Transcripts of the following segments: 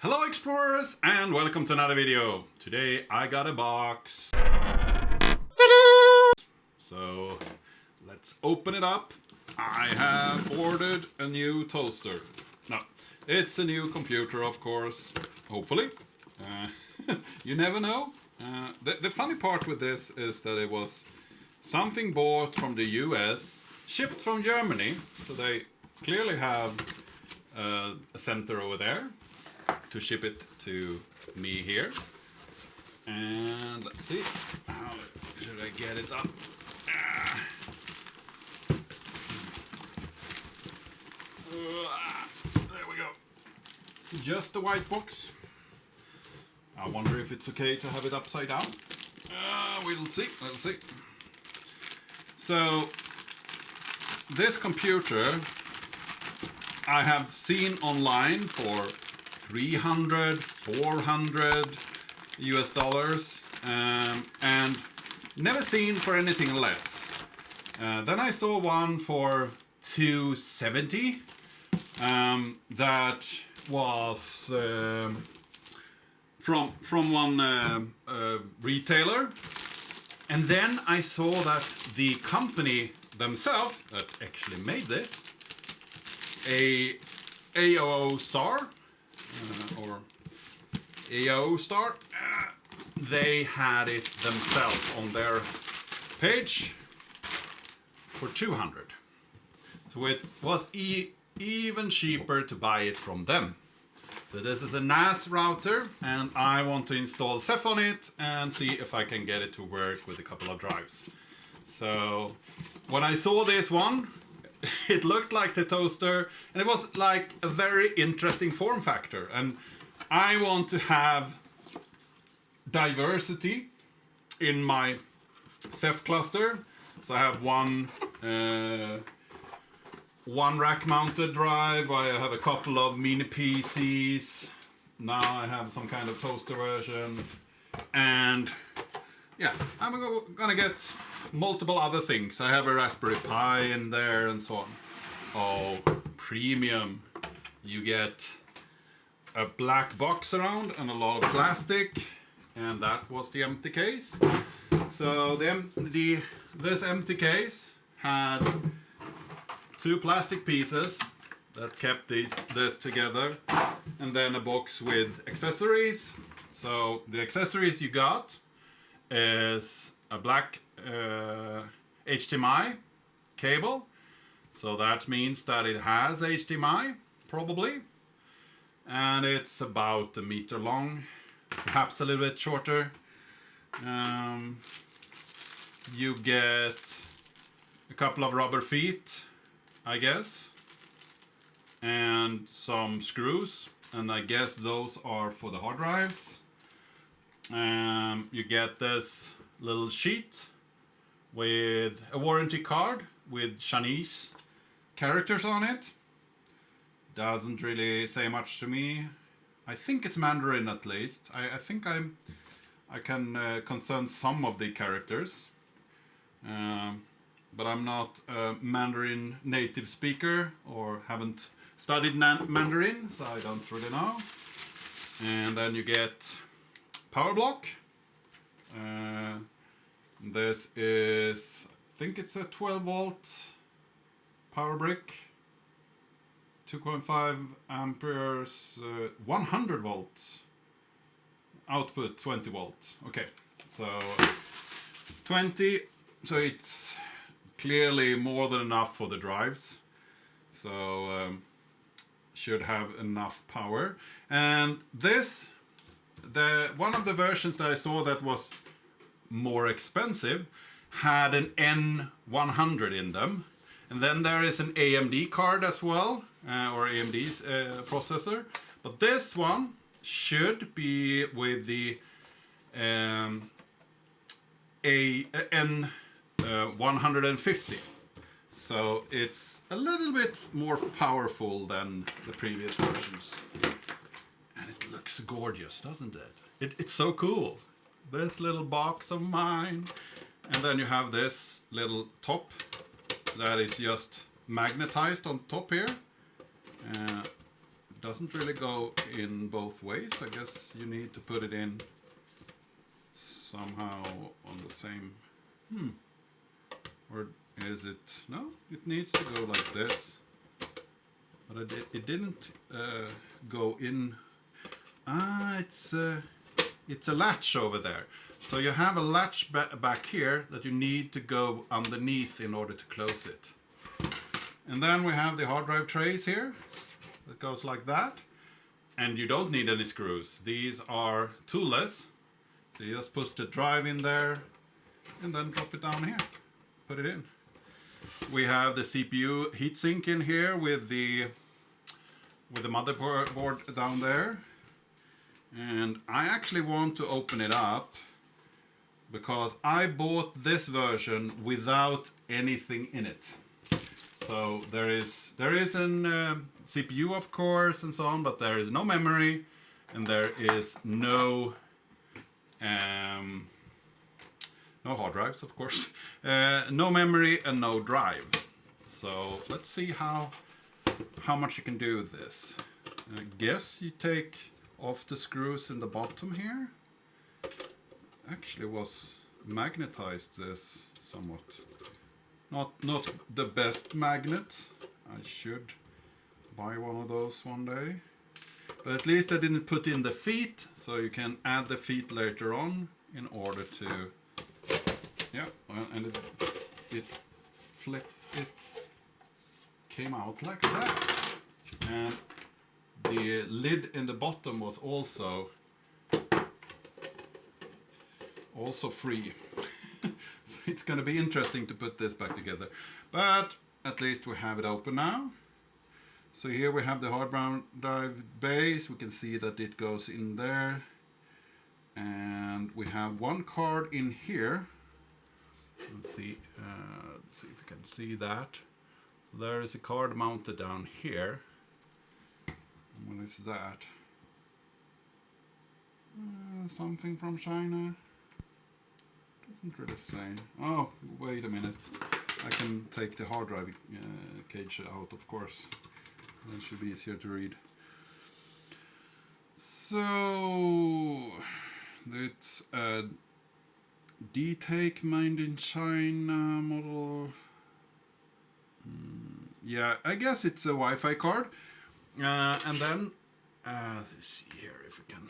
Hello explorers and welcome to another video. Today I got a box. So let's open it up. I have ordered a new toaster. No, it's a new computer, of course, hopefully. You never know. The funny part with this is that it was something bought from the US, shipped from Germany, so they clearly have a center over there to ship it to me here. And let's see, how should I get it up? There we go. Just a white box. I wonder if it's okay to have it upside down. We'll see. So this computer I have seen online for 300, 400 US dollars, and never seen for anything less. Then I saw one for 270 that was from one retailer, and then I saw that the company themselves that actually made this, AOOStar or AOOStar, they had it themselves on their page for 200. So it was even cheaper to buy it from them. So this is a NAS router, and I want to install Ceph on it and see if I can get it to work with a couple of drives. So when I saw this one, it looked like the toaster, and it was like a very interesting form factor. And I want to have diversity in my Ceph cluster. So I have one rack-mounted drive. I have a couple of mini PCs. Now I have some kind of toaster version. And yeah, I'm gonna get multiple other things. I have a Raspberry Pi in there and so on. Oh, premium. You get a black box around and a lot of plastic. And that was the empty case. So this empty case had two plastic pieces that kept this together, and then a box with accessories. So the accessories you got is a black HDMI cable. So that means that it has HDMI, probably. And it's about a meter long, perhaps a little bit shorter. You get a couple of rubber feet, I guess, and some screws, and I guess those are for the hard drives. You get this little sheet with a warranty card with Chinese characters on it. Doesn't really say much to me. I think it's Mandarin at least. I think I can concern some of the characters. But I'm not a Mandarin native speaker or haven't studied Mandarin, so I don't really know. And then you get power block. This is, I think it's a 12 volt power brick, 2.5 amperes, 100 volts, output 20 volts. Okay, so 20, so it's clearly more than enough for the drives. So should have enough power. And this, one of the versions that I saw that was more expensive had an N100 in them. And then there is an AMD card as well, or AMD's processor. But this one should be with the N150. So it's a little bit more powerful than the previous versions. And it looks gorgeous, doesn't it? It's so cool. This little box of mine. And then you have this little top that is just magnetized on top here. doesn't really go in both ways. I guess you need to put it in somehow on the same. Or is it? No, it needs to go like this. But it didn't go in. It's a latch over there. So you have a latch back here that you need to go underneath in order to close it. And then we have the hard drive trays here. That goes like that. And you don't need any screws. These are toolless. So you just push the drive in there and then drop it down here. Put it in. We have the CPU heatsink in here with the motherboard down there. And I actually want to open it up because I bought this version without anything in it. So there is an CPU, of course, and so on, but there is no memory, and there is no hard drives, of course, no memory and no drive. So let's see how much you can do with this. I guess you take off the screws in the bottom here. Actually was magnetized this somewhat. Not the best magnet. I should buy one of those one day. But at least I didn't put in the feet, so you can add the feet later on in order to. Yeah, and it came out like that. And the lid in the bottom was also free. So it's going to be interesting to put this back together. But at least we have it open now. So here we have the hard drive base. We can see that it goes in there. And we have one card in here. Let's see if you can see that. There is a card mounted down here. What is that? Something from China. Doesn't really say. Oh, wait a minute. I can take the hard drive cage out, of course. That should be easier to read. So it's a D-Take made in China model. Yeah, I guess it's a Wi-Fi card. And then, let's see here if we can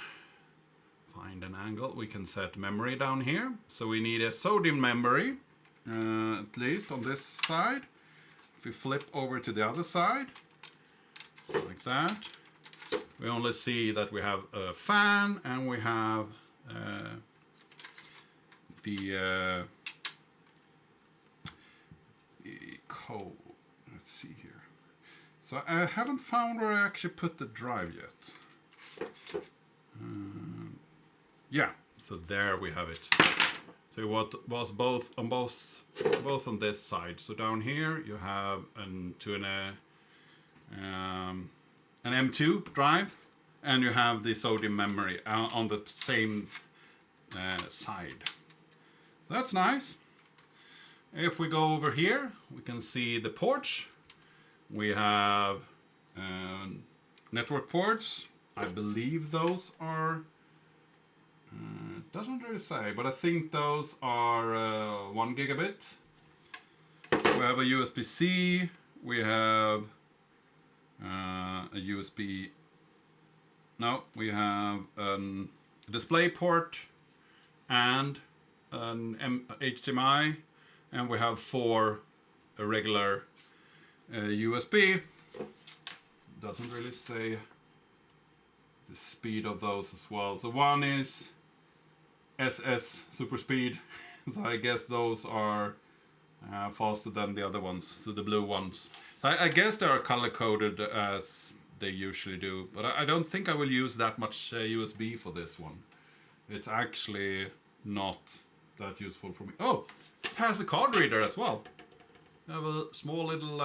find an angle. We can set memory down here. So we need a sodium memory, at least on this side. If we flip over to the other side, like that, we only see that we have a fan and we have the code. Let's see here. So I haven't found where I actually put the drive yet. Yeah, so there we have it. So what was both on this side. So down here you have an M2 drive, and you have the sodium memory on the same side. So that's nice. If we go over here, we can see the ports. We have network ports. I believe those are, it doesn't really say, but I think those are 1 gigabit. We have a USB-C. We have a USB. No, we have a display port and an HDMI, and we have 4 regular USB. Doesn't really say the speed of those as well. So one is SS super speed. So I guess those are faster than the other ones. So the blue ones. So I guess they are color coded as they usually do. But I don't think I will use that much USB for this one. It's actually not that useful for me. Oh, it has a card reader as well. I have a small little,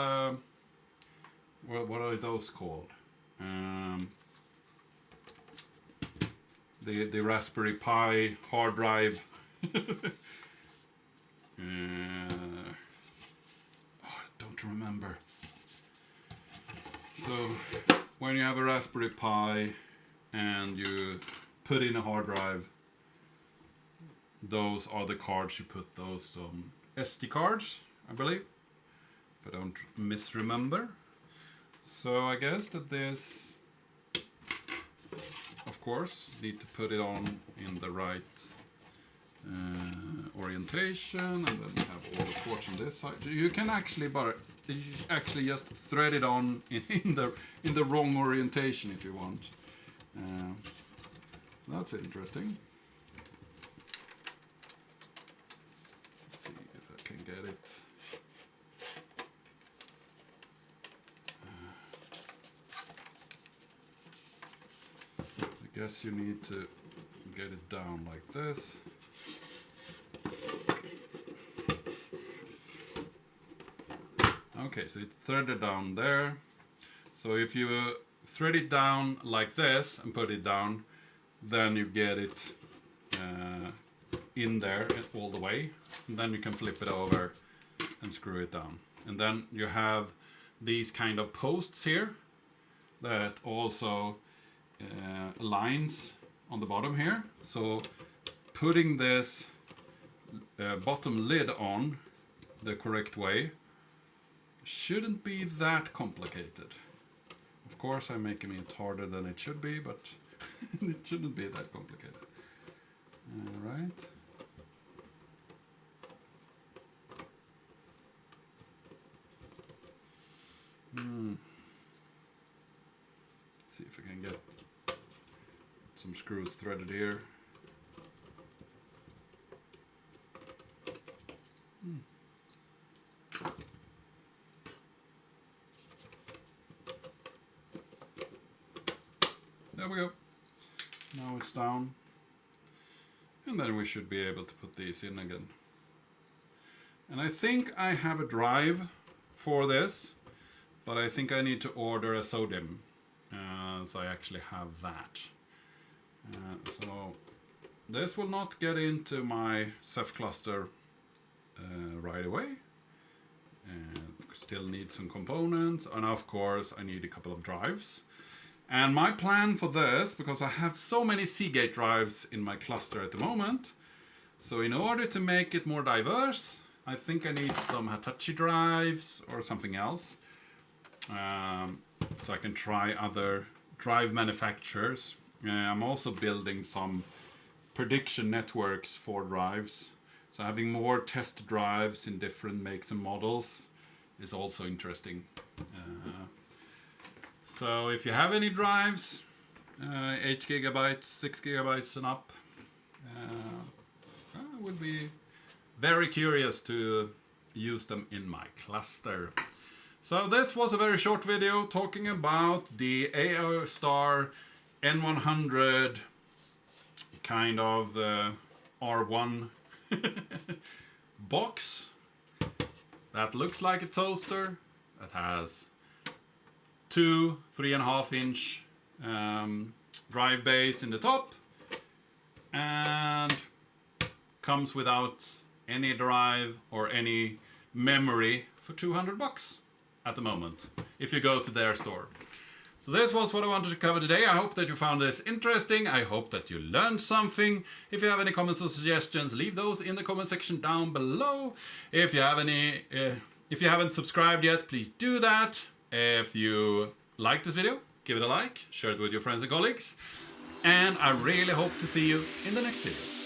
what are those called? The Raspberry Pi hard drive. I don't remember. So when you have a Raspberry Pi and you put in a hard drive, those are the cards you put those SD cards, I believe, if I don't misremember. So I guess that this, of course, need to put it on in the right orientation, and then you have all the ports on this side. You can actually just thread it on in the wrong orientation if you want. That's interesting. Let's see if I can get it. I guess you need to get it down like this. Okay, so it's threaded down there. So if you thread it down like this and put it down, then you get it in there all the way. And then you can flip it over and screw it down. And then you have these kind of posts here that also lines on the bottom here. So putting this bottom lid on the correct way shouldn't be that complicated. Of course, I'm making it harder than it should be, but it shouldn't be that complicated. All right. See if I can get some screws threaded here. There we go. Now it's down. And then we should be able to put these in again. And I think I have a drive for this, but I think I need to order a SODIMM. So I actually have that. So this will not get into my Ceph cluster right away. Still need some components, and of course I need a couple of drives. And my plan for this, because I have so many Seagate drives in my cluster at the moment, so in order to make it more diverse, I think I need some Hitachi drives or something else. So I can try other drive manufacturers. I'm also building some prediction networks for drives. So having more test drives in different makes and models is also interesting. So if you have any drives, 8 gigabytes, 6 gigabytes and up, I would be very curious to use them in my cluster. So this was a very short video talking about the AOOStar N100 kind of R1 box that looks like a toaster, that has two 3.5 inch drive bays in the top, and comes without any drive or any memory for $200 at the moment if you go to their store. So this was what I wanted to cover today. I hope that you found this interesting. I hope that you learned something. If you have any comments or suggestions, leave those in the comment section down below. If you have any, if you haven't subscribed yet, please do that. If you like this video, give it a like, share it with your friends and colleagues, and I really hope to see you in the next video.